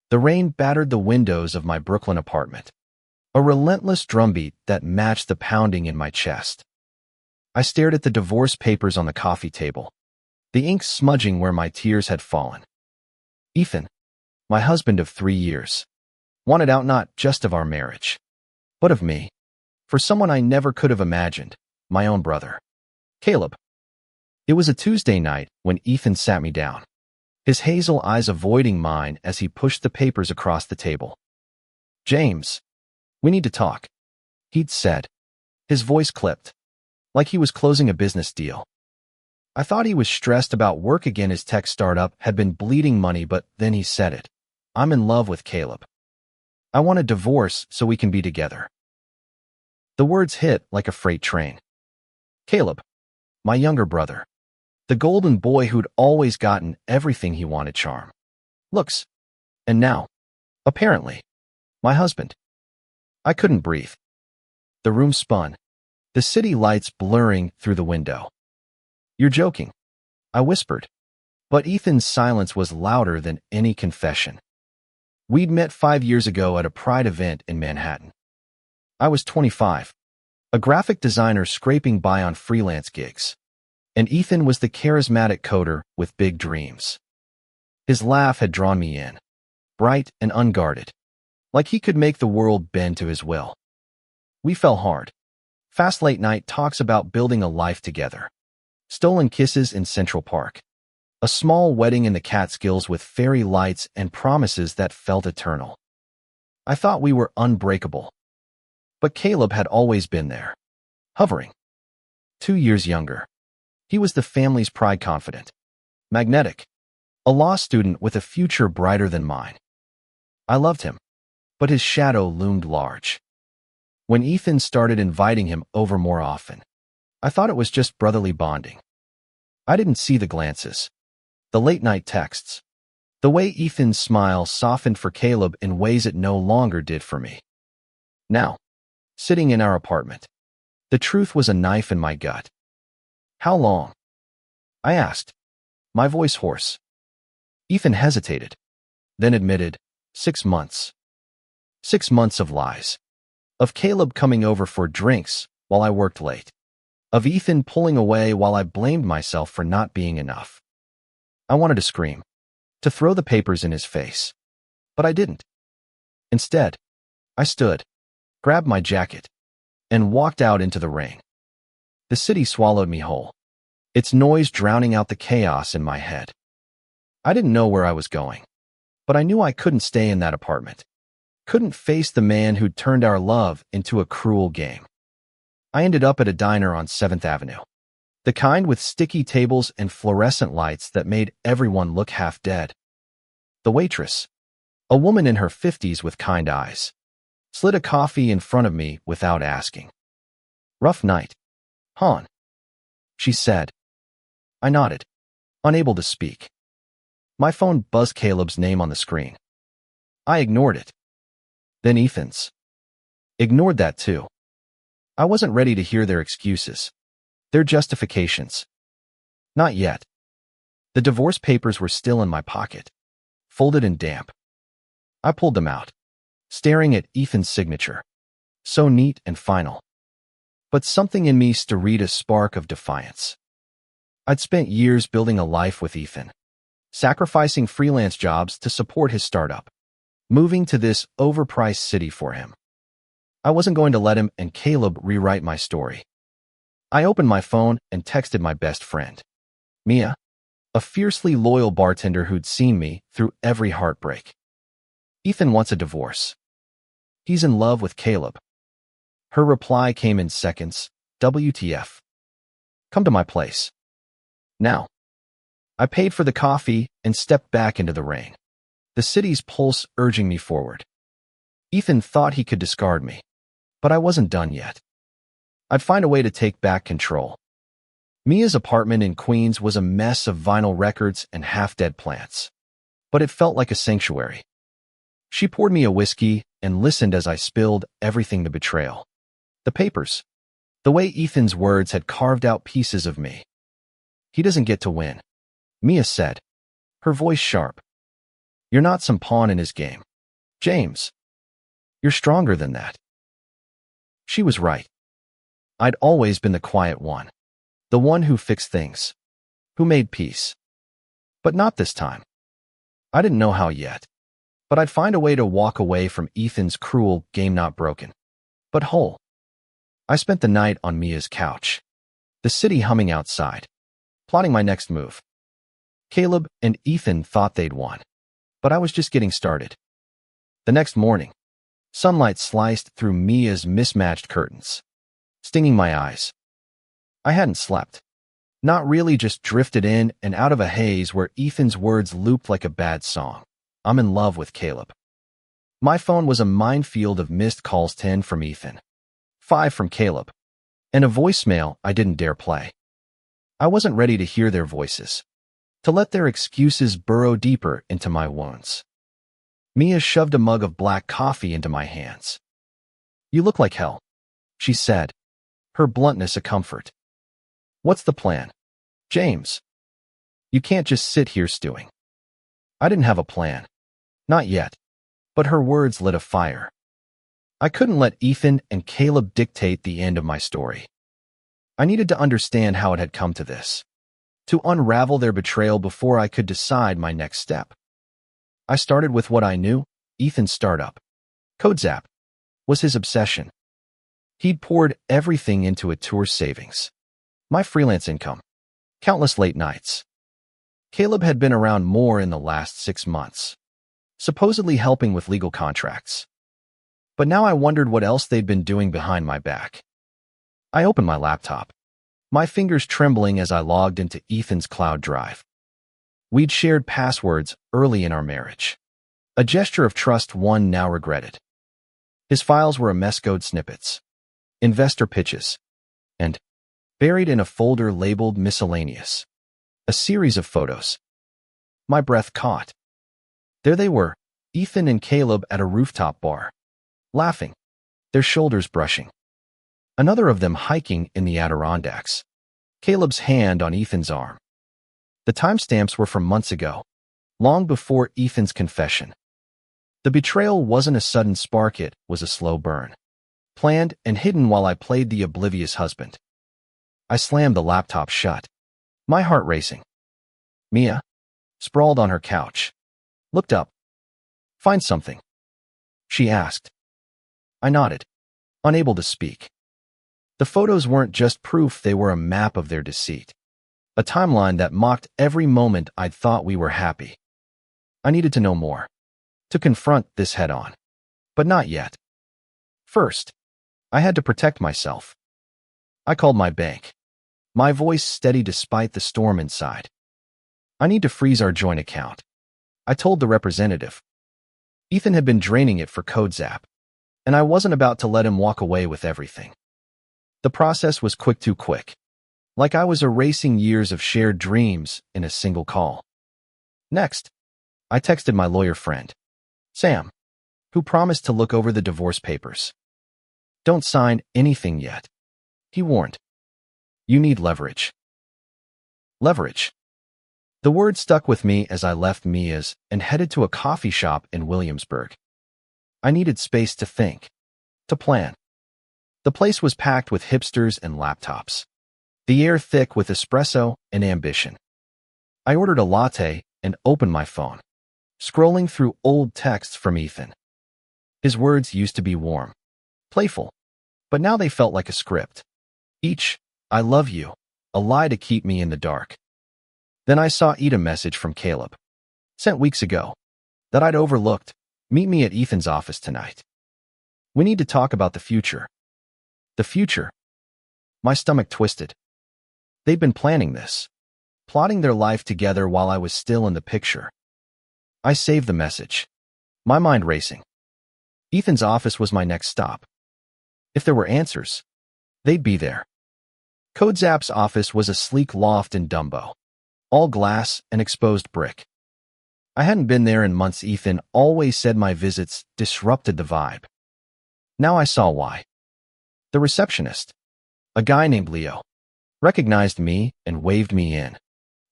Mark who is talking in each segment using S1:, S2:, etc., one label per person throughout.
S1: The rain battered the windows of my Brooklyn apartment, a relentless drumbeat that matched the pounding in my chest. I stared at the divorce papers on the coffee table, the ink smudging where my tears had fallen. Ethan, my husband of 3 years, wanted out not just of our marriage, but of me, for someone I never could have imagined, my own brother, Caleb. It was a Tuesday night when Ethan sat me down, his hazel eyes avoiding mine as he pushed the papers across the table. "James, we need to talk," he'd said, his voice clipped, like he was closing a business deal. I thought he was stressed about work again. His tech startup had been bleeding money, but then he said it. "I'm in love with Caleb. I want a divorce so we can be together." The words hit like a freight train. Caleb, my younger brother, the golden boy who'd always gotten everything he wanted: charm, looks, and now, apparently, my husband. I couldn't breathe. The room spun, the city lights blurring through the window. "You're joking," I whispered, but Ethan's silence was louder than any confession. We'd met 5 years ago at a Pride event in Manhattan. I was 25, a graphic designer scraping by on freelance gigs, and Ethan was the charismatic coder with big dreams. His laugh had drawn me in, bright and unguarded, like he could make the world bend to his will. We fell hard. Fast late-night talks about building a life together. Stolen kisses in Central Park. A small wedding in the Catskills with fairy lights and promises that felt eternal. I thought we were unbreakable. But Caleb had always been there, hovering. 2 years younger. He was the family's pride, confident, magnetic, a law student with a future brighter than mine. I loved him, but his shadow loomed large. When Ethan started inviting him over more often, I thought it was just brotherly bonding. I didn't see the glances, the late-night texts, the way Ethan's smile softened for Caleb in ways it no longer did for me. Now, sitting in our apartment, the truth was a knife in my gut. "How long?" I asked, my voice hoarse. Ethan hesitated, then admitted, 6 months. 6 months of lies. Of Caleb coming over for drinks while I worked late. Of Ethan pulling away while I blamed myself for not being enough. I wanted to scream, to throw the papers in his face. But I didn't. Instead, I stood, grabbed my jacket, and walked out into the rain. The city swallowed me whole, its noise drowning out the chaos in my head. I didn't know where I was going, but I knew I couldn't stay in that apartment. Couldn't face the man who'd turned our love into a cruel game. I ended up at a diner on 7th Avenue. The kind with sticky tables and fluorescent lights that made everyone look half dead. The waitress, a woman in her 50s with kind eyes, slid a coffee in front of me without asking. "Rough night, hon?" she said. I nodded, unable to speak. My phone buzzed Caleb's name on the screen. I ignored it. Then Ethan's. Ignored that too. I wasn't ready to hear their excuses, their justifications. Not yet. The divorce papers were still in my pocket, folded and damp. I pulled them out, staring at Ethan's signature, so neat and final. But something in me stirred a spark of defiance. I'd spent years building a life with Ethan, sacrificing freelance jobs to support his startup, moving to this overpriced city for him. I wasn't going to let him and Caleb rewrite my story. I opened my phone and texted my best friend, Mia, a fiercely loyal bartender who'd seen me through every heartbreak. "Ethan wants a divorce. He's in love with Caleb." Her reply came in seconds. "WTF. Come to my place. Now." I paid for the coffee and stepped back into the rain, the city's pulse urging me forward. Ethan thought he could discard me, but I wasn't done yet. I'd find a way to take back control. Mia's apartment in Queens was a mess of vinyl records and half-dead plants, but it felt like a sanctuary. She poured me a whiskey and listened as I spilled everything: the betrayal, the papers, the way Ethan's words had carved out pieces of me. "He doesn't get to win," Mia said, her voice sharp. You're not some pawn in his game. James, you're stronger than that. She was right. I'd always been the quiet one. The one who fixed things. Who made peace. But not this time. I didn't know how yet. But I'd find a way to walk away from Ethan's cruel game, not broken, but whole. I spent the night on Mia's couch. The city humming outside. Plotting my next move. Caleb and Ethan thought they'd won. But I was just getting started. The next morning, sunlight sliced through Mia's mismatched curtains, stinging my eyes. I hadn't slept. Not really, just drifted in and out of a haze where Ethan's words looped like a bad song. I'm in love with Caleb. My phone was a minefield of missed calls, 10 from Ethan, 5 from Caleb, and a voicemail I didn't dare play. I wasn't ready to hear their voices, to let their excuses burrow deeper into my wounds. Mia shoved a mug of black coffee into my hands. You look like hell, she said, her bluntness a comfort. What's the plan, James? You can't just sit here stewing. I didn't have a plan. Not yet. But her words lit a fire. I couldn't let Ethan and Caleb dictate the end of my story. I needed to understand how it had come to this, to unravel their betrayal before I could decide my next step. I started with what I knew. Ethan's startup, CodeZap, was his obsession. He'd poured everything into a tour savings, my freelance income, countless late nights. Caleb had been around more in the last 6 months, supposedly helping with legal contracts. But now I wondered what else they'd been doing behind my back. I opened my laptop, my fingers trembling as I logged into Ethan's cloud drive. We'd shared passwords early in our marriage, a gesture of trust one now regretted. His files were a mess, code snippets, investor pitches, and, buried in a folder labeled miscellaneous, a series of photos. My breath caught. There they were, Ethan and Caleb at a rooftop bar, laughing, their shoulders brushing. Another of them hiking in the Adirondacks, Caleb's hand on Ethan's arm. The timestamps were from months ago, long before Ethan's confession. The betrayal wasn't a sudden spark, it was a slow burn, planned and hidden while I played the oblivious husband. I slammed the laptop shut, my heart racing. Mia, sprawled on her couch, looked up. Find something, she asked. I nodded, unable to speak. The photos weren't just proof, they were a map of their deceit, a timeline that mocked every moment I'd thought we were happy. I needed to know more, to confront this head-on, but not yet. First, I had to protect myself. I called my bank, my voice steady despite the storm inside. I need to freeze our joint account, I told the representative. Ethan had been draining it for CodeZap, and I wasn't about to let him walk away with everything. The process was quick, too quick, like I was erasing years of shared dreams in a single call. Next, I texted my lawyer friend, Sam, who promised to look over the divorce papers. Don't sign anything yet, he warned. You need leverage. Leverage. The word stuck with me as I left Mia's and headed to a coffee shop in Williamsburg. I needed space to think, to plan. The place was packed with hipsters and laptops, the air thick with espresso and ambition. I ordered a latte and opened my phone, scrolling through old texts from Ethan. His words used to be warm, playful, but now they felt like a script. Each, I love you, a lie to keep me in the dark. Then I saw a message from Caleb, sent weeks ago, that I'd overlooked. Meet me at Ethan's office tonight. We need to talk about the future. The future. My stomach twisted. They'd been planning this, plotting their life together while I was still in the picture. I saved the message, my mind racing. Ethan's office was my next stop. If there were answers, they'd be there. CodeZap's office was a sleek loft in Dumbo, all glass and exposed brick. I hadn't been there in months. Ethan always said my visits disrupted the vibe. Now I saw why. The receptionist, a guy named Leo, recognized me and waved me in,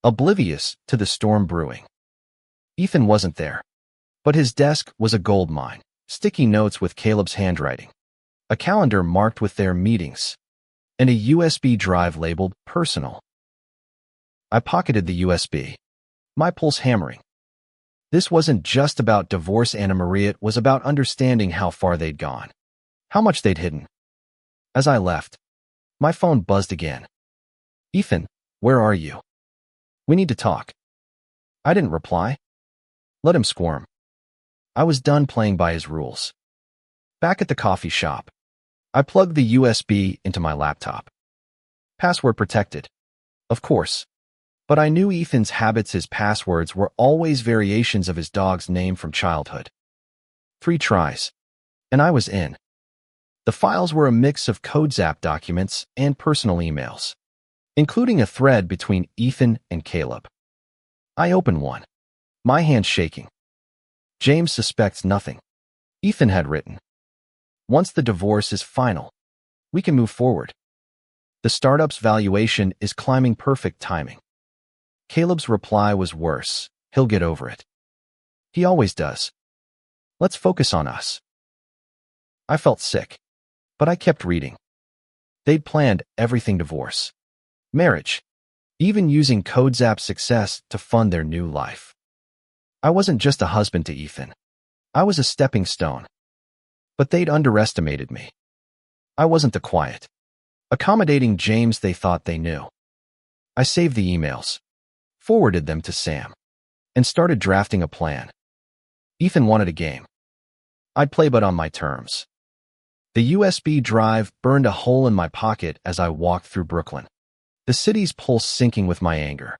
S1: oblivious to the storm brewing. Ethan wasn't there, But his desk was a gold mine, sticky notes with Caleb's handwriting, a calendar marked with their meetings, and a USB drive labeled personal. I pocketed the USB, my pulse hammering. This wasn't just about divorce, Anna Maria. It was about understanding how far they'd gone, how much they'd hidden. As I left, my phone buzzed again. Ethan, where are you? We need to talk. I didn't reply. Let him squirm. I was done playing by his rules. Back at the coffee shop, I plugged the USB into my laptop. Password protected, of course. But I knew Ethan's habits. His passwords were always variations of his dog's name from childhood. 3 tries, and I was in. The files were a mix of CodeZap documents and personal emails, including a thread between Ethan and Caleb. I opened one, my hand shaking. James suspects nothing. Ethan had written, "Once the divorce is final, we can move forward. The startup's valuation is climbing, perfect timing." Caleb's reply was worse. "He'll get over it. He always does. Let's focus on us." I felt sick, but I kept reading. They'd planned everything: divorce, marriage, even using CodeZap's success to fund their new life. I wasn't just a husband to Ethan. I was a stepping stone. But they'd underestimated me. I wasn't the quiet, accommodating James they thought they knew. I saved the emails, forwarded them to Sam, and started drafting a plan. Ethan wanted a game. I'd play, but on my terms. The USB drive burned a hole in my pocket as I walked through Brooklyn, the city's pulse sinking with my anger.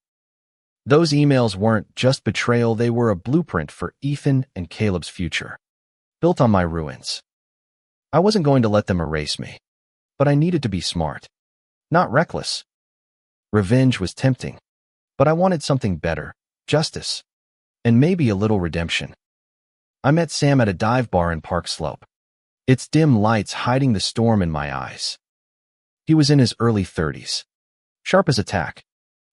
S1: Those emails weren't just betrayal, they were a blueprint for Ethan and Caleb's future, built on my ruins. I wasn't going to let them erase me, but I needed to be smart, not reckless. Revenge was tempting, but I wanted something better: justice, and maybe a little redemption. I met Sam at a dive bar in Park Slope, its dim lights hiding the storm in my eyes. He was in his early 30s, sharp as a tack,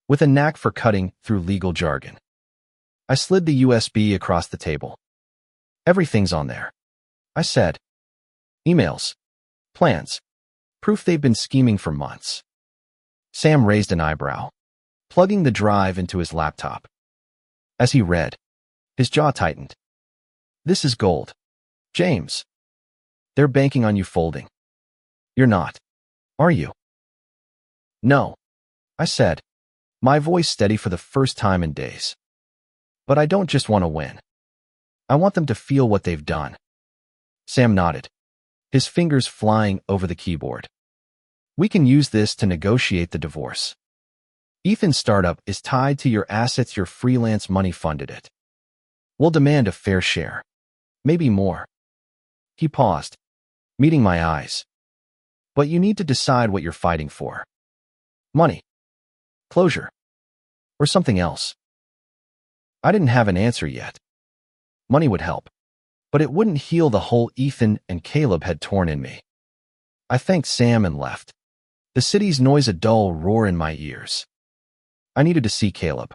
S1: with a knack for cutting through legal jargon. I slid the USB across the table. "Everything's on there," I said. "Emails, plans, proof they've been scheming for months." Sam raised an eyebrow, plugging the drive into his laptop. As he read, his jaw tightened. "This is gold, James. They're banking on you folding. You're not, are you?" "No," I said, my voice steady for the first time in days. "But I don't just want to win. I want them to feel what they've done." Sam nodded, his fingers flying over the keyboard. "We can use this to negotiate the divorce. Ethan's startup is tied to your assets. Your freelance money funded it. We'll demand a fair share, maybe more." He paused, meeting my eyes. "But you need to decide what you're fighting for. Money, closure, or something else." I didn't have an answer yet. Money would help, but it wouldn't heal the hole Ethan and Caleb had torn in me. I thanked Sam and left, the city's noise a dull roar in my ears. I needed to see Caleb,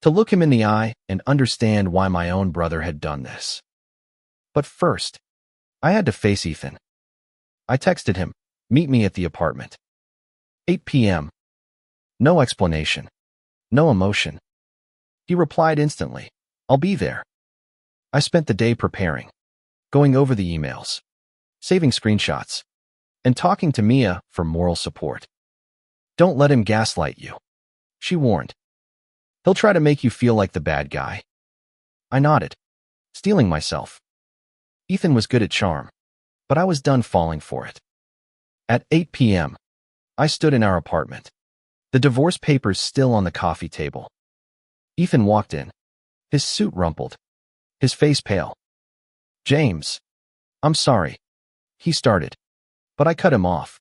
S1: to look him in the eye and understand why my own brother had done this. But first, I had to face Ethan. I texted him, "Meet me at the apartment. 8 p.m. No explanation, no emotion. He replied instantly, "I'll be there." I spent the day preparing, going over the emails, saving screenshots, and talking to Mia for moral support. "Don't let him gaslight you," she warned. "He'll try to make you feel like the bad guy." I nodded, steeling myself. Ethan was good at charm, but I was done falling for it. At 8 p.m., I stood in our apartment, the divorce papers still on the coffee table. Ethan walked in, his suit rumpled, his face pale. "James, I'm sorry," he started, but I cut him off.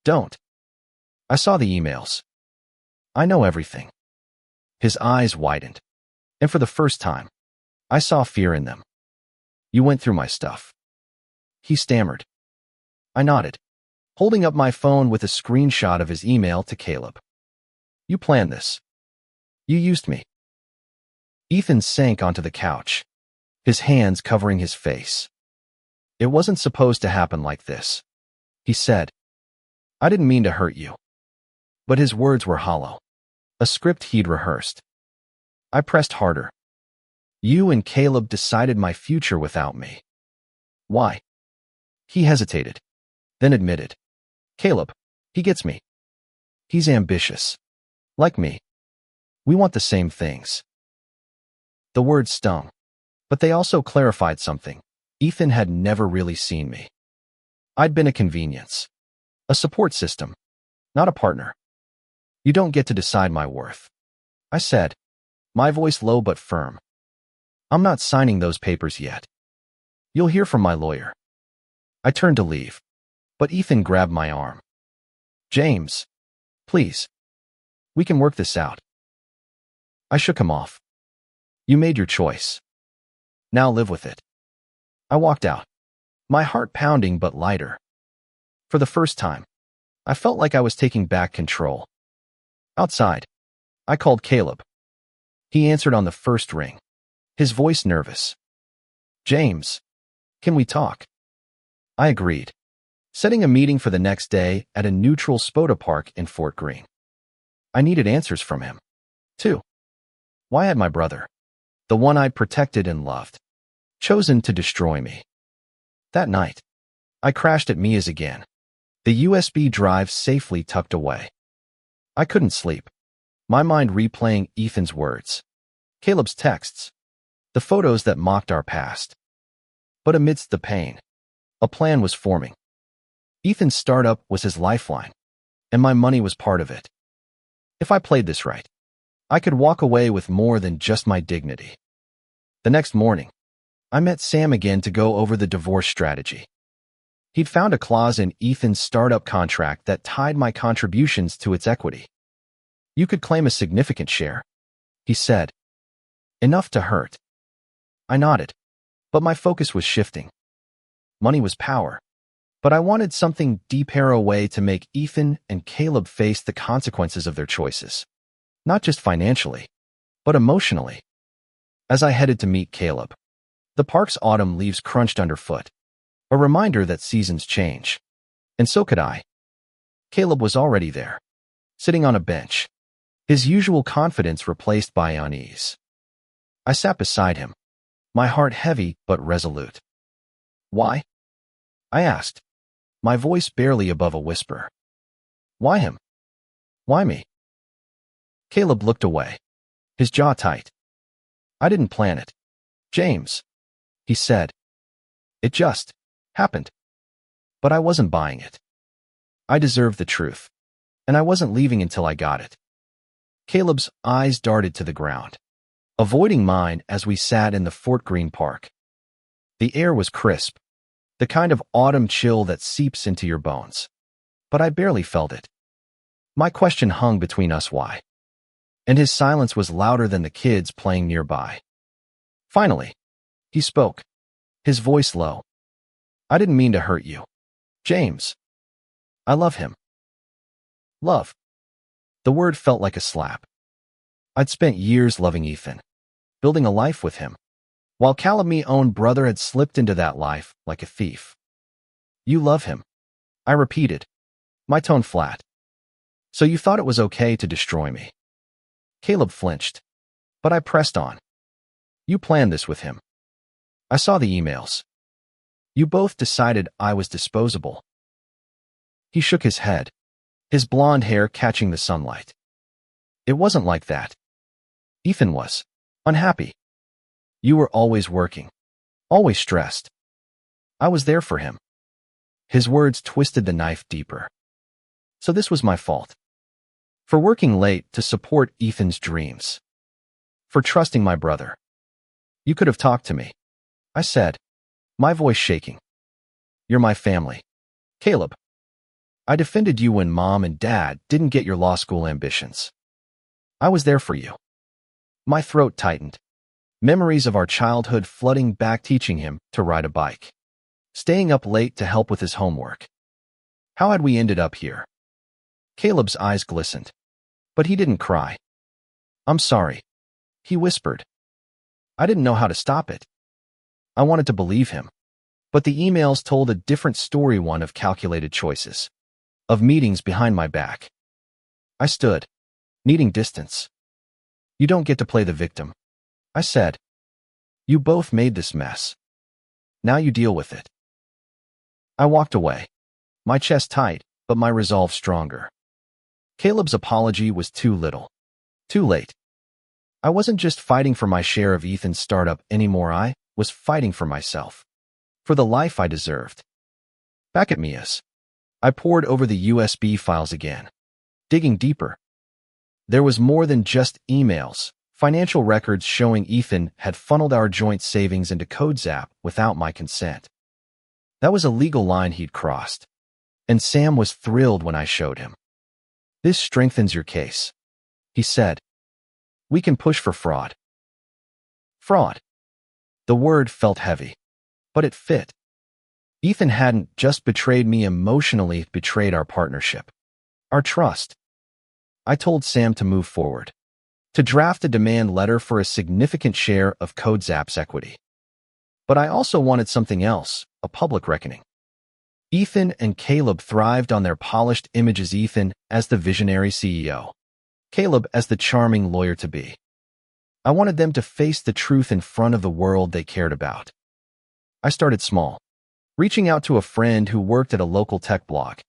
S1: "Don't. I saw the emails. I know everything." His eyes widened, and for the first time, I saw fear in them. "You went through my stuff," he stammered. I nodded, holding up my phone with a screenshot of his email to Caleb. "You planned this. You used me." Ethan sank onto the couch, his hands covering his face. "It wasn't supposed to happen like this," he said. "I didn't mean to hurt you." But his words were hollow, a script he'd rehearsed. I pressed harder. "You and Caleb decided my future without me." "Why?" He hesitated, then admitted. "Caleb, he gets me. He's ambitious. Like me. We want the same things." The words stung, but they also clarified something. Ethan had never really seen me. I'd been a convenience, a support system, not a partner. "You don't get to decide my worth," I said, my voice low but firm. "I'm not signing those papers yet. You'll hear from my lawyer." I turned to leave, but Ethan grabbed my arm. "James, please. We can work this out." I shook him off. "You made your choice. Now live with it." I walked out, my heart pounding but lighter. For the first time, I felt like I was taking back control. Outside, I called Caleb. He answered on the first ring, his voice nervous. "James, can we talk?" I agreed, setting a meeting for the next day at a neutral Spoda Park in Fort Greene. I needed answers from him, too. Why had my brother, the one I'd protected and loved, chosen to destroy me? That night, I crashed at Mia's again, the USB drive safely tucked away. I couldn't sleep, my mind replaying Ethan's words, Caleb's texts, the photos that mocked our past. But amidst the pain, a plan was forming. Ethan's startup was his lifeline, and my money was part of it. If I played this right, I could walk away with more than just my dignity. The next morning, I met Sam again to go over the divorce strategy. He'd found a clause in Ethan's startup contract that tied my contributions to its equity. "You could claim a significant share," he said. "Enough to hurt." I nodded, but my focus was shifting. Money was power, but I wanted something deeper, a way to make Ethan and Caleb face the consequences of their choices. Not just financially, but emotionally. As I headed to meet Caleb, the park's autumn leaves crunched underfoot, a reminder that seasons change. And so could I. Caleb was already there, sitting on a bench, his usual confidence replaced by unease. I sat beside him, my heart heavy but resolute. "Why?" I asked, my voice barely above a whisper. "Why him? Why me?" Caleb looked away, his jaw tight. "I didn't plan it, James," he said. "It just happened." But I wasn't buying it. I deserved the truth, and I wasn't leaving until I got it. Caleb's eyes darted to the ground, avoiding mine as we sat in the Fort Greene Park. The air was crisp, the kind of autumn chill that seeps into your bones. But I barely felt it. My question hung between us, why? And his silence was louder than the kids playing nearby. Finally, he spoke, his voice low. "I didn't mean to hurt you, James. I love him." Love. The word felt like a slap. I'd spent years loving Ethan, building a life with him, while Caleb's own brother had slipped into that life like a thief. "You love him," I repeated, my tone flat. "So you thought it was okay to destroy me?" Caleb flinched, but I pressed on. "You planned this with him. I saw the emails. You both decided I was disposable." He shook his head, his blonde hair catching the sunlight. "It wasn't like that. Ethan was unhappy. You were always working, always stressed. I was there for him." His words twisted the knife deeper. "So this was my fault. For working late to support Ethan's dreams. For trusting my brother. You could have talked to me," I said, my voice shaking. "You're my family, Caleb. I defended you when Mom and Dad didn't get your law school ambitions. I was there for you." My throat tightened, memories of our childhood flooding back, teaching him to ride a bike, staying up late to help with his homework. How had we ended up here? Caleb's eyes glistened, but he didn't cry. "I'm sorry," he whispered. "I didn't know how to stop it." I wanted to believe him. But the emails told a different story, one of calculated choices, of meetings behind my back. I stood, needing distance. You don't get to play the victim, I said. You both made this mess. Now you deal with it. I walked away, my chest tight, but my resolve stronger. Caleb's apology was too little. Too late. I wasn't just fighting for my share of Ethan's startup anymore, I was fighting for myself. For the life I deserved. Back at Mia's, I pored over the USB files again, digging deeper. There was more than just emails. Financial records showing Ethan had funneled our joint savings into CodeZap without my consent. That was a legal line he'd crossed. And Sam was thrilled when I showed him. This strengthens your case, he said. We can push for fraud. Fraud. The word felt heavy, but it fit. Ethan hadn't just betrayed me emotionally, betrayed our partnership, our trust. I told Sam to move forward, to draft a demand letter for a significant share of CodeZap's equity. But I also wanted something else, a public reckoning. Ethan and Caleb thrived on their polished images, Ethan as the visionary CEO, Caleb as the charming lawyer-to-be. I wanted them to face the truth in front of the world they cared about. I started small, reaching out to a friend who worked at a local tech blog.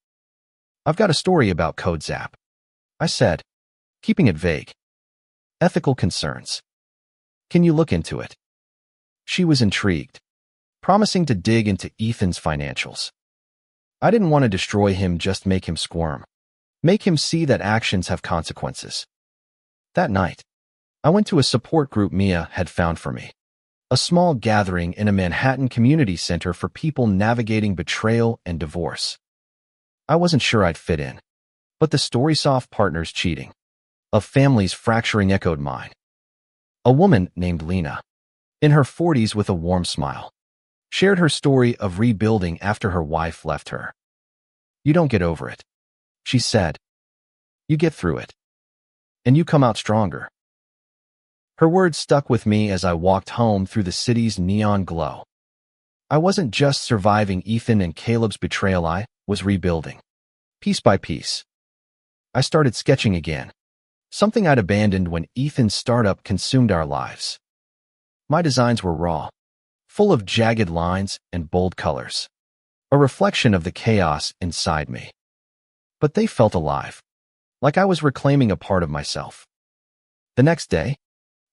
S1: I've got a story about CodeZap, I said, keeping it vague. Ethical concerns. Can you look into it? She was intrigued, promising to dig into Ethan's financials. I didn't want to destroy him, just make him squirm. Make him see that actions have consequences. That night, I went to a support group Mia had found for me. A small gathering in a Manhattan community center for people navigating betrayal and divorce. I wasn't sure I'd fit in, but the story of partners cheating, of families fracturing echoed mine. A woman named Lena, in her 40s with a warm smile, shared her story of rebuilding after her wife left her. You don't get over it, she said. You get through it. And you come out stronger. Her words stuck with me as I walked home through the city's neon glow. I wasn't just surviving Ethan and Caleb's betrayal, I was rebuilding. Piece by piece. I started sketching again, something I'd abandoned when Ethan's startup consumed our lives. My designs were raw, full of jagged lines and bold colors, a reflection of the chaos inside me. But they felt alive, like I was reclaiming a part of myself. The next day,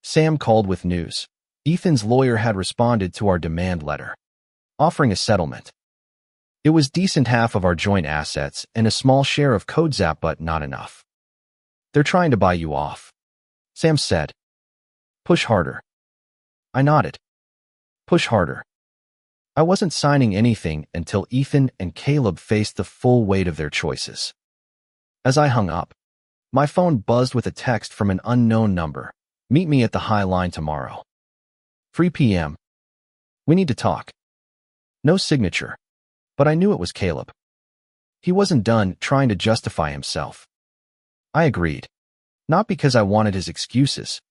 S1: Sam called with news. Ethan's lawyer had responded to our demand letter, offering a settlement. It was decent, half of our joint assets and a small share of CodeZap, but not enough. They're trying to buy you off, Sam said. Push harder. I nodded. Push harder. I wasn't signing anything until Ethan and Caleb faced the full weight of their choices. As I hung up, my phone buzzed with a text from an unknown number. Meet me at the High Line tomorrow. 3 p.m. We need to talk. No signature, but I knew it was Caleb. He wasn't done trying to justify himself. I agreed, not because I wanted his excuses,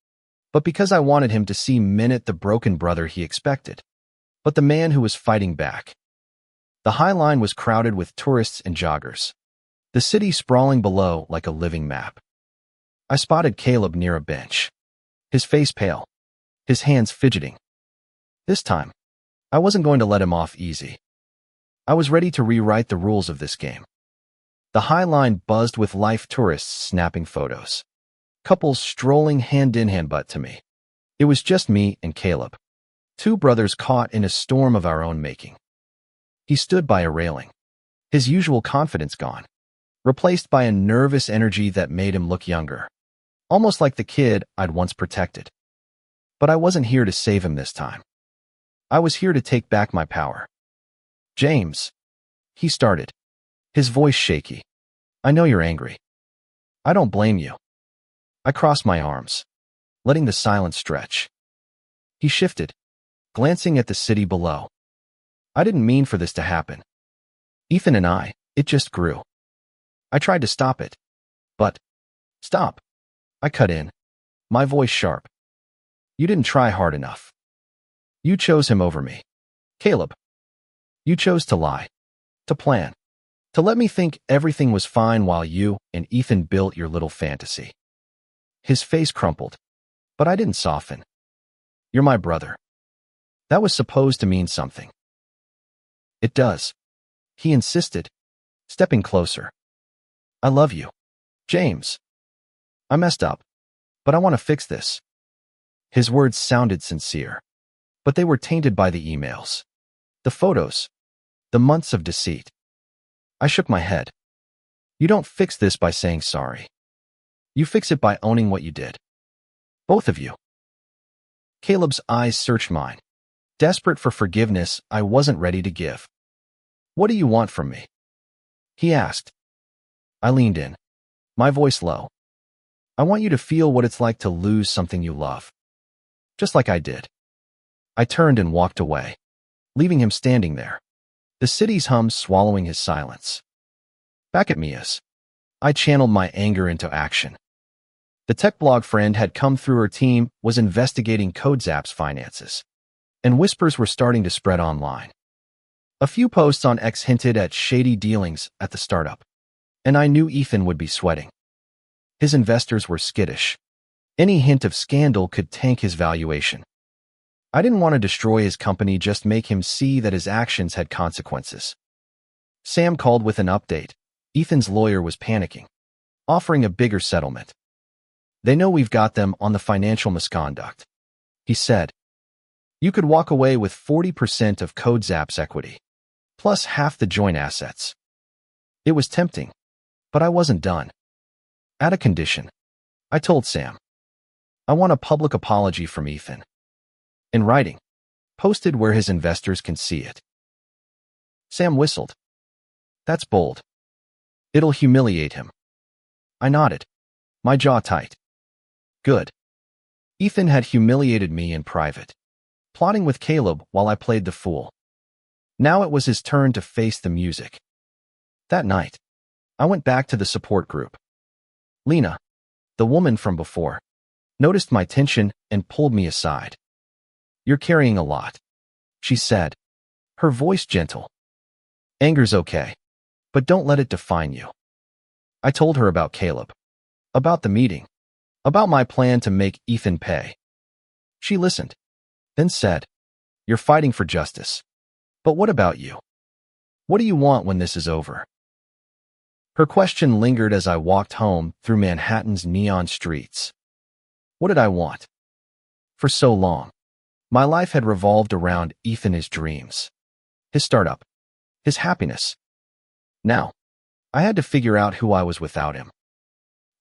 S1: but because I wanted him to see Minute the broken brother he expected, but the man who was fighting back. The High Line was crowded with tourists and joggers, the city sprawling below like a living map. I spotted Caleb near a bench, his face pale, his hands fidgeting. This time, I wasn't going to let him off easy. I was ready to rewrite the rules of this game. The High Line buzzed with life, tourists snapping photos, couples strolling hand in hand, but to me, it was just me and Caleb, two brothers caught in a storm of our own making. He stood by a railing, his usual confidence gone, replaced by a nervous energy that made him look younger, almost like the kid I'd once protected. But I wasn't here to save him this time. I was here to take back my power. James, he started, his voice shaky. I know you're angry. I don't blame you. I crossed my arms, letting the silence stretch. He shifted, glancing at the city below. I didn't mean for this to happen. Ethan and I, it just grew. I tried to stop it. But, stop. I cut in, my voice sharp. You didn't try hard enough. You chose him over me. Caleb, you chose to lie, to plan, to let me think everything was fine while you and Ethan built your little fantasy. His face crumpled, but I didn't soften. You're my brother. That was supposed to mean something. It does, he insisted, stepping closer. I love you, James. I messed up, but I want to fix this. His words sounded sincere, but they were tainted by the emails, the photos, the months of deceit. I shook my head. You don't fix this by saying sorry. You fix it by owning what you did. Both of you. Caleb's eyes searched mine. Desperate for forgiveness I wasn't ready to give. What do you want from me? He asked. I leaned in, my voice low. I want you to feel what it's like to lose something you love. Just like I did. I turned and walked away, leaving him standing there, the city's hum swallowing his silence. Back at Mia's, I channeled my anger into action. The tech blog friend had come through her team, was investigating CodeZap's finances, and whispers were starting to spread online. A few posts on X hinted at shady dealings at the startup, and I knew Ethan would be sweating. His investors were skittish. Any hint of scandal could tank his valuation. I didn't want to destroy his company, just make him see that his actions had consequences. Sam called with an update. Ethan's lawyer was panicking, offering a bigger settlement. They know we've got them on the financial misconduct, he said. You could walk away with 40% of CodeZap's equity, plus half the joint assets. It was tempting, but I wasn't done. At a condition, I told Sam. I want a public apology from Ethan. In writing, posted where his investors can see it. Sam whistled. That's bold. It'll humiliate him. I nodded, my jaw tight. Good. Ethan had humiliated me in private, plotting with Caleb while I played the fool. Now it was his turn to face the music. That night, I went back to the support group. Lena, the woman from before, noticed my tension and pulled me aside. You're carrying a lot, she said, her voice gentle. Anger's okay, but don't let it define you. I told her about Caleb, about the meeting, about my plan to make Ethan pay. She listened, then said, You're fighting for justice. But what about you? What do you want when this is over? Her question lingered as I walked home through Manhattan's neon streets. What did I want? For so long, my life had revolved around Ethan, his dreams, his startup, his happiness. Now, I had to figure out who I was without him.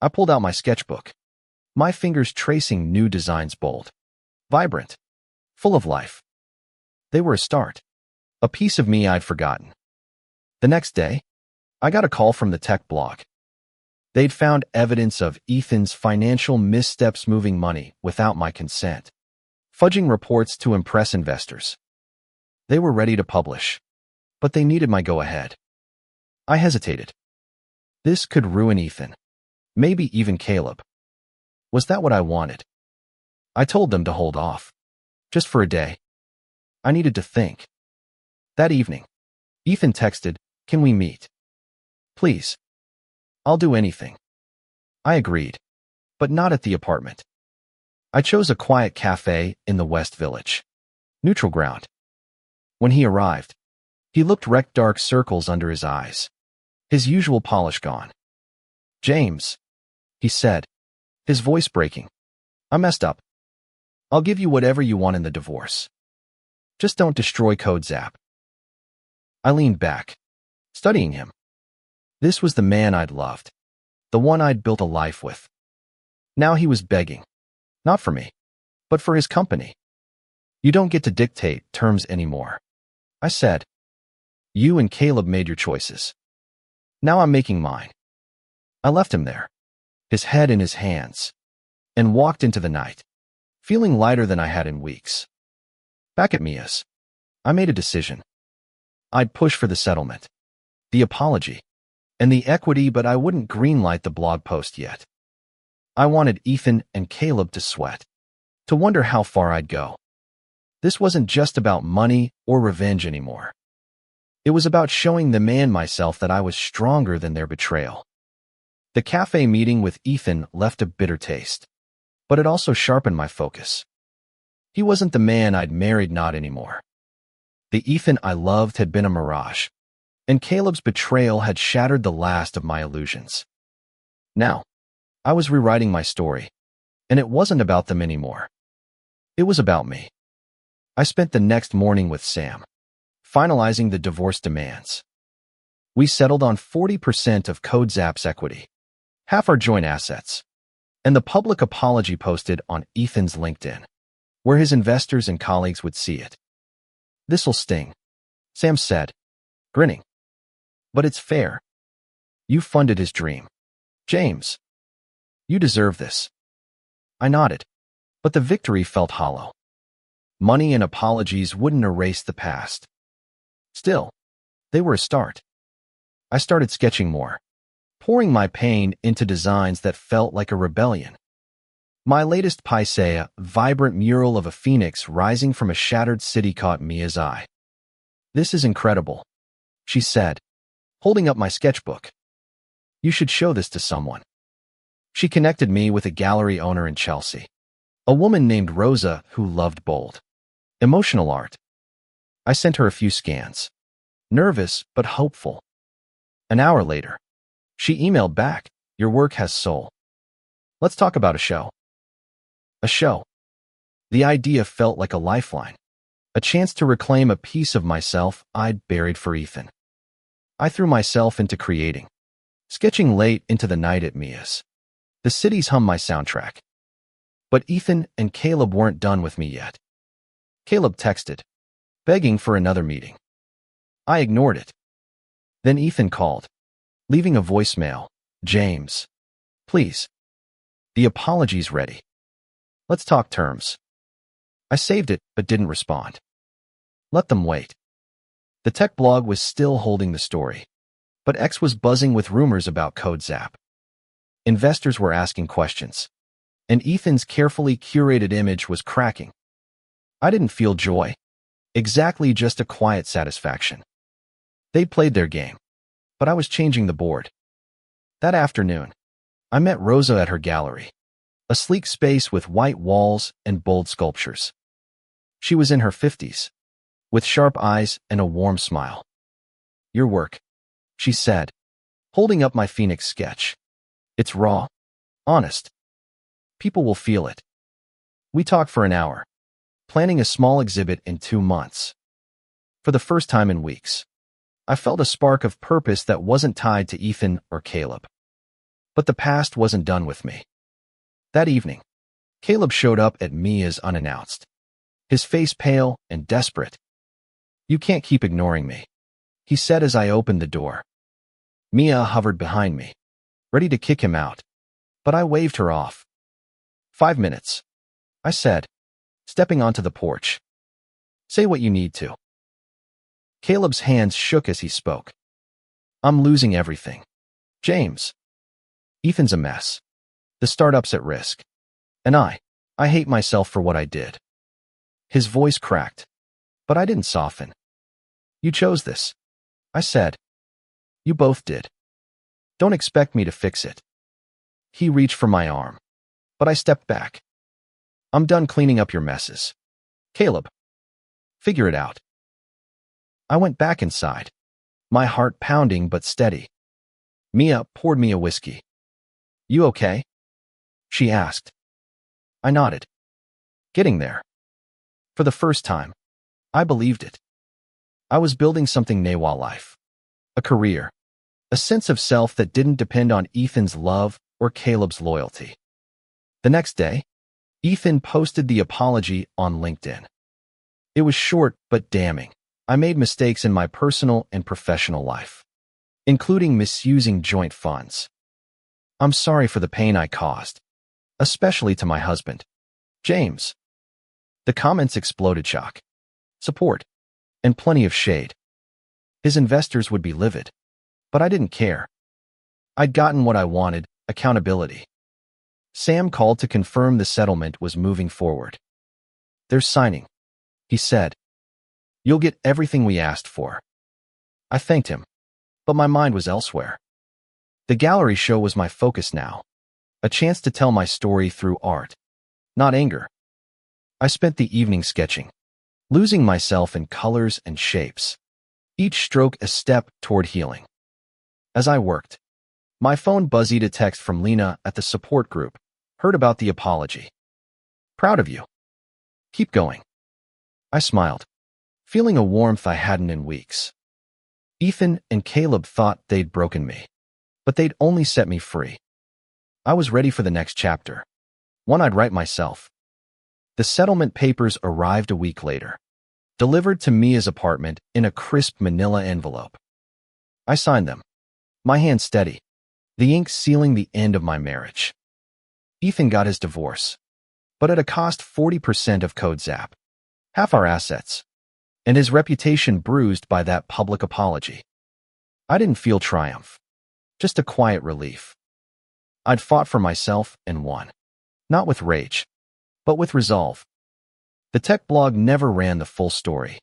S1: I pulled out my sketchbook, my fingers tracing new designs, bold, vibrant, full of life. They were a start, a piece of me I'd forgotten. The next day, I got a call from the tech blog. They'd found evidence of Ethan's financial missteps, moving money without my consent, fudging reports to impress investors. They were ready to publish, but they needed my go-ahead. I hesitated. This could ruin Ethan, maybe even Caleb. Was that what I wanted? I told them to hold off, just for a day. I needed to think. That evening, Ethan texted, Can we meet? Please. I'll do anything. I agreed, but not at the apartment. I chose a quiet cafe in the West Village. Neutral ground. When he arrived, he looked wrecked, dark circles under his eyes, his usual polish gone. James, he said, his voice breaking. I messed up. I'll give you whatever you want in the divorce. Just don't destroy CodeZap. I leaned back, studying him. This was the man I'd loved, the one I'd built a life with. Now he was begging, not for me, but for his company. You don't get to dictate terms anymore, I said. You and Caleb made your choices. Now I'm making mine. I left him there, his head in his hands, and walked into the night, feeling lighter than I had in weeks. Back at Mia's, I made a decision. I'd push for the settlement, the apology, and the equity, but I wouldn't greenlight the blog post yet. I wanted Ethan and Caleb to sweat, to wonder how far I'd go. This wasn't just about money or revenge anymore. It was about showing the man myself that I was stronger than their betrayal. The cafe meeting with Ethan left a bitter taste, but it also sharpened my focus. He wasn't the man I'd married, not anymore. The Ethan I loved had been a mirage, and Caleb's betrayal had shattered the last of my illusions. Now, I was rewriting my story, and it wasn't about them anymore. It was about me. I spent the next morning with Sam, finalizing the divorce demands. We settled on 40% of Code Zap's equity, half our joint assets, and the public apology posted on Ethan's LinkedIn, where his investors and colleagues would see it. "This'll sting," Sam said, grinning. "But it's fair. You funded his dream. James, you deserve this." I nodded, but the victory felt hollow. Money and apologies wouldn't erase the past. Still, they were a start. I started sketching more, pouring my pain into designs that felt like a rebellion. My latest paise, vibrant mural of a phoenix rising from a shattered city, caught Mia's eye. "This is incredible," she said, holding up my sketchbook. "You should show this to someone." She connected me with a gallery owner in Chelsea, a woman named Rosa who loved bold, emotional art. I sent her a few scans, nervous but hopeful. An hour later, she emailed back, "Your work has soul. Let's talk about a show." A show. The idea felt like a lifeline, a chance to reclaim a piece of myself I'd buried for Ethan. I threw myself into creating, sketching late into the night at Mia's. The cities hummed my soundtrack. But Ethan and Caleb weren't done with me yet. Caleb texted, begging for another meeting. I ignored it. Then Ethan called, leaving a voicemail. "James, please. The apology's ready. Let's talk terms." I saved it, but didn't respond. Let them wait. The tech blog was still holding the story, but X was buzzing with rumors about Code Zap. Investors were asking questions, and Ethan's carefully curated image was cracking. I didn't feel joy, exactly, just a quiet satisfaction. They played their game, but I was changing the board. That afternoon, I met Rosa at her gallery, a sleek space with white walls and bold sculptures. She was in her 50s, with sharp eyes and a warm smile. "Your work," she said, holding up my phoenix sketch. "It's raw, honest. People will feel it." We talked for an hour, planning a small exhibit in 2 months. For the first time in weeks, I felt a spark of purpose that wasn't tied to Ethan or Caleb. But the past wasn't done with me. That evening, Caleb showed up at Mia's unannounced, his face pale and desperate. "You can't keep ignoring me," he said as I opened the door. Mia hovered behind me, ready to kick him out, but I waved her off. "5 minutes," I said, stepping onto the porch. "Say what you need to." Caleb's hands shook as he spoke. "I'm losing everything. James. Ethan's a mess. The startup's at risk. And I hate myself for what I did." His voice cracked, but I didn't soften. "You chose this," I said. "You both did. Don't expect me to fix it." He reached for my arm, but I stepped back. "I'm done cleaning up your messes. Caleb, figure it out." I went back inside, my heart pounding but steady. Mia poured me a whiskey. "You okay?" she asked. I nodded. Getting there. For the first time, I believed it. I was building something Nawa life. A career. A sense of self that didn't depend on Ethan's love or Caleb's loyalty. The next day, Ethan posted the apology on LinkedIn. It was short but damning. "I made mistakes in my personal and professional life, including misusing joint funds. I'm sorry for the pain I caused, especially to my husband, James." The comments exploded: shock, support, and plenty of shade. His investors would be livid, but I didn't care. I'd gotten what I wanted: accountability. Sam called to confirm the settlement was moving forward. "They're signing," He said, "You'll get everything we asked for." I thanked him, but my mind was elsewhere. The gallery show was my focus now, a chance to tell my story through art, not anger. I spent the evening sketching, losing myself in colors and shapes, each stroke a step toward healing. As I worked, my phone buzzed a text from Lena at the support group. "Heard about the apology. Proud of you. Keep going." I smiled, feeling a warmth I hadn't in weeks. Ethan and Caleb thought they'd broken me, but they'd only set me free. I was ready for the next chapter, one I'd write myself. The settlement papers arrived a week later, delivered to Mia's apartment in a crisp manila envelope. I signed them, my hand steady, the ink sealing the end of my marriage. Ethan got his divorce, but at a cost 40% of Code Zap, half our assets, and his reputation bruised by that public apology. I didn't feel triumph, just a quiet relief. I'd fought for myself and won, not with rage, but with resolve. The tech blog never ran the full story.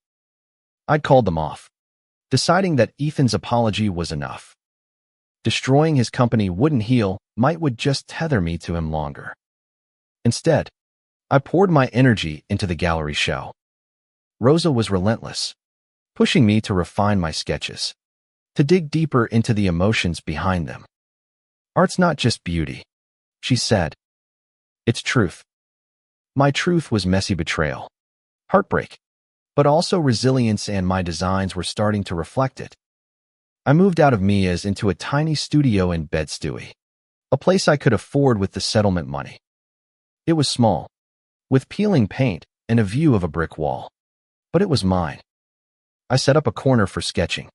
S1: I'd called them off, deciding that Ethan's apology was enough. Destroying his company wouldn't heal, might would just tether me to him longer. Instead, I poured my energy into the gallery show. Rosa was relentless, pushing me to refine my sketches, to dig deeper into the emotions behind them. "Art's not just beauty," she said. "It's truth." My truth was messy betrayal, heartbreak, but also resilience, and my designs were starting to reflect it. I moved out of Mia's into a tiny studio in Bed-Stuy, a place I could afford with the settlement money. It was small, with peeling paint and a view of a brick wall, but it was mine. I set up a corner for sketching,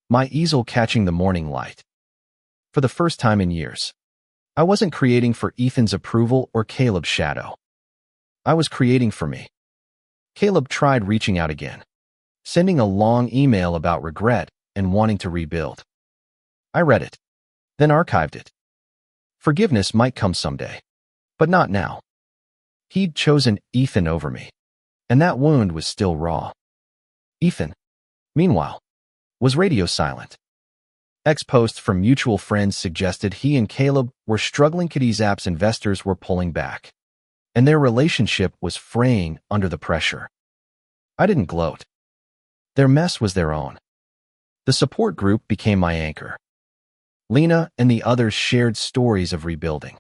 S1: my easel catching the morning light. For the first time in years, I wasn't creating for Ethan's approval or Caleb's shadow. I was creating for me. Caleb tried reaching out again, sending a long email about regret and wanting to rebuild. I read it, then archived it. Forgiveness might come someday, but not now. He'd chosen Ethan over me, and that wound was still raw. Ethan, meanwhile, was radio silent. Ex-posts from mutual friends suggested he and Caleb were struggling. Kitty's app's investors were pulling back, and their relationship was fraying under the pressure. I didn't gloat. Their mess was their own. The support group became my anchor. Lena and the others shared stories of rebuilding,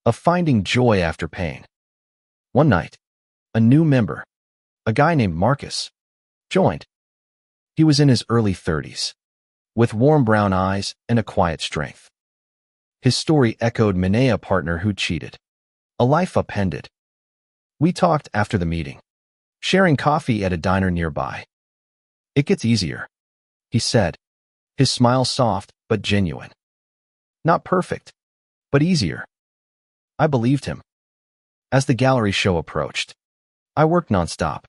S1: of finding joy after pain. One night, a new member, a guy named Marcus, joined. He was in his early 30s, with warm brown eyes and a quiet strength. His story echoed Minea, partner who cheated, a life upended. We talked after the meeting, sharing coffee at a diner nearby. "It gets easier," he said, his smile soft but genuine. "Not perfect, but easier." I believed him. As the gallery show approached, I worked nonstop,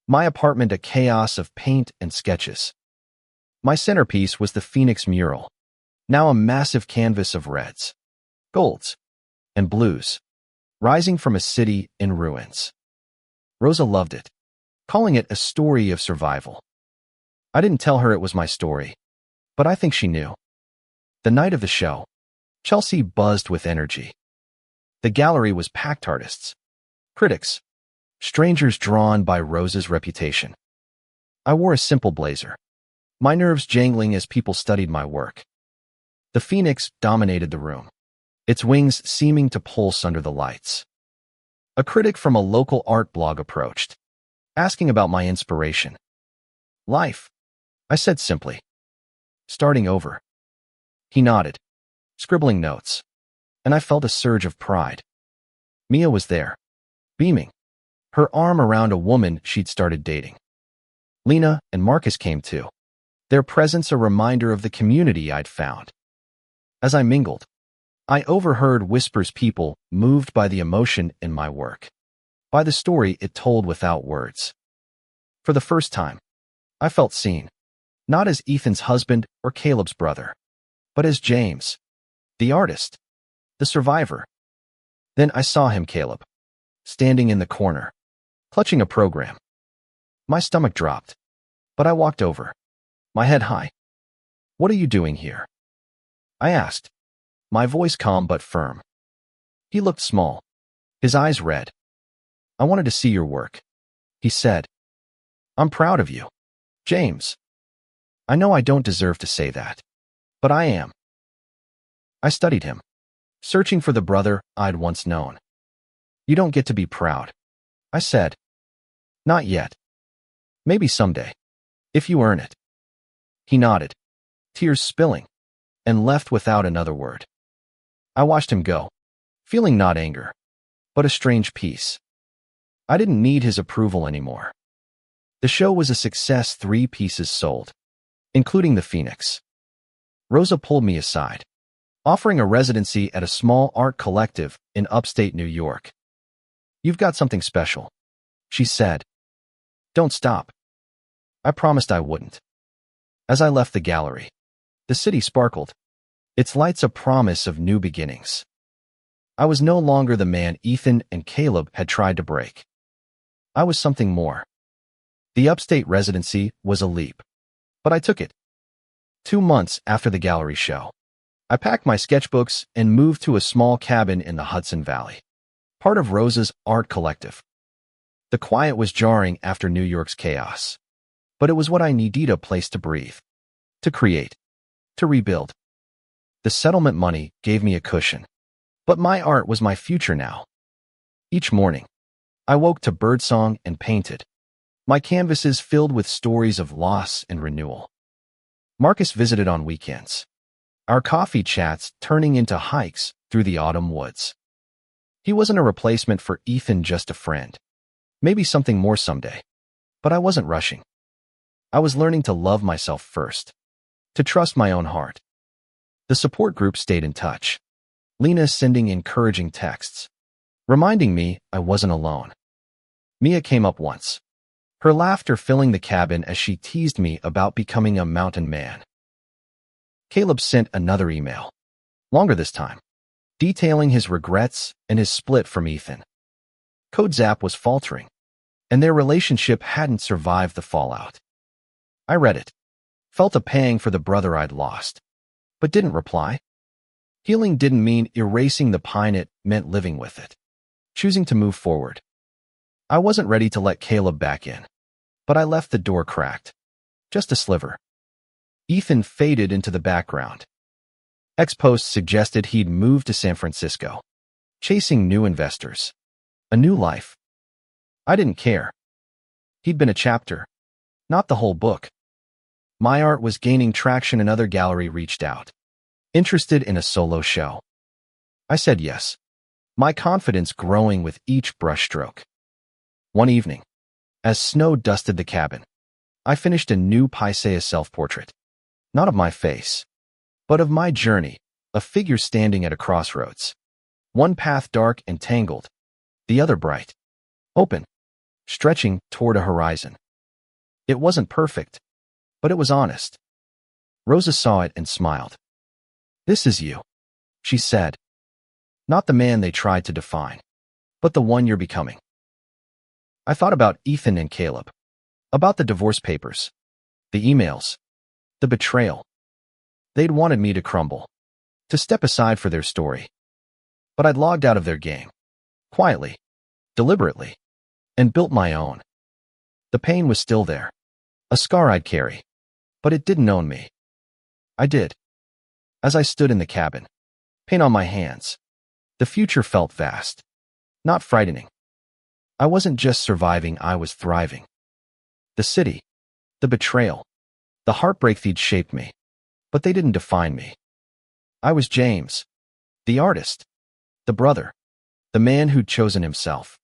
S1: my apartment a chaos of paint and sketches. My centerpiece was the Phoenix mural, now a massive canvas of reds, golds, and blues, rising from a city in ruins. Rosa loved it, calling it a story of survival. I didn't tell her it was my story, but I think she knew. The night of the show, Chelsea buzzed with energy. The gallery was packed: artists, critics, strangers drawn by Rosa's reputation. I wore a simple blazer, my nerves jangling as people studied my work. The Phoenix dominated the room, its wings seeming to pulse under the lights. A critic from a local art blog approached, asking about my inspiration. "Life," I said simply. "Starting over." He nodded, scribbling notes, and I felt a surge of pride. Mia was there, beaming, her arm around a woman she'd started dating. Lena and Marcus came too, their presence a reminder of the community I'd found. As I mingled, I overheard whispers, people moved by the emotion in my work, by the story it told without words. For the first time, I felt seen, not as Ethan's husband or Caleb's brother, but as James, the artist, the survivor. Then I saw him, Caleb, standing in the corner, clutching a program. My stomach dropped, but I walked over, my head high. "What are you doing here?" I asked, my voice calm but firm. He looked small, his eyes red. "I wanted to see your work," he said. "I'm proud of you, James." I know I don't deserve to say that, but I am. I studied him, searching for the brother I'd once known. "You don't get to be proud," I said. "Not yet. Maybe someday, if you earn it." He nodded, tears spilling, and left without another word. I watched him go, feeling not anger, but a strange peace. I didn't need his approval anymore. The show was a success, 3 pieces sold, including the Phoenix. Rosa pulled me aside, offering a residency at a small art collective in upstate New York. "You've got something special," she said. "Don't stop." I promised I wouldn't. As I left the gallery, the city sparkled, its lights a promise of new beginnings. I was no longer the man Ethan and Caleb had tried to break. I was something more. The upstate residency was a leap, but I took it. 2 months after the gallery show, I packed my sketchbooks and moved to a small cabin in the Hudson Valley, part of Rosa's art collective. The quiet was jarring after New York's chaos, but it was what I needed: a place to breathe, to create, to rebuild. The settlement money gave me a cushion, but my art was my future now. Each morning, I woke to birdsong and painted, my canvases filled with stories of loss and renewal. Marcus visited on weekends, our coffee chats turning into hikes through the autumn woods. He wasn't a replacement for Ethan, just a friend. Maybe something more someday, but I wasn't rushing. I was learning to love myself first, to trust my own heart. The support group stayed in touch, Lena sending encouraging texts, reminding me I wasn't alone. Mia came up once, her laughter filling the cabin as she teased me about becoming a mountain man. Caleb sent another email, longer this time, detailing his regrets and his split from Ethan. Code Zap was faltering, and their relationship hadn't survived the fallout. I read it, felt a pang for the brother I'd lost, but didn't reply. Healing didn't mean erasing the pain, it meant living with it, choosing to move forward. I wasn't ready to let Caleb back in, but I left the door cracked, just a sliver. Ethan faded into the background. Ex-post suggested he'd moved to San Francisco, chasing new investors, a new life. I didn't care. He'd been a chapter, not the whole book. My art was gaining traction. Another gallery reached out, interested in a solo show. I said yes, my confidence growing with each brushstroke. One evening, as snow dusted the cabin, I finished a new Paisea self-portrait, not of my face, but of my journey, a figure standing at a crossroads. One path dark and tangled, the other bright, open, stretching toward a horizon. It wasn't perfect, but it was honest. Rosa saw it and smiled. "This is you," she said. "Not the man they tried to define, but the one you're becoming." I thought about Ethan and Caleb, about the divorce papers, the emails, the betrayal. They'd wanted me to crumble, to step aside for their story. But I'd logged out of their game, quietly, deliberately, and built my own. The pain was still there, a scar I'd carry, but it didn't own me. I did. As I stood in the cabin, paint on my hands, the future felt vast, not frightening. I wasn't just surviving, I was thriving. The city, the betrayal, the heartbreak, they'd shaped me, but they didn't define me. I was James, the artist, the brother, the man who'd chosen himself.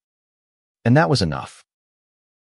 S1: And that was enough.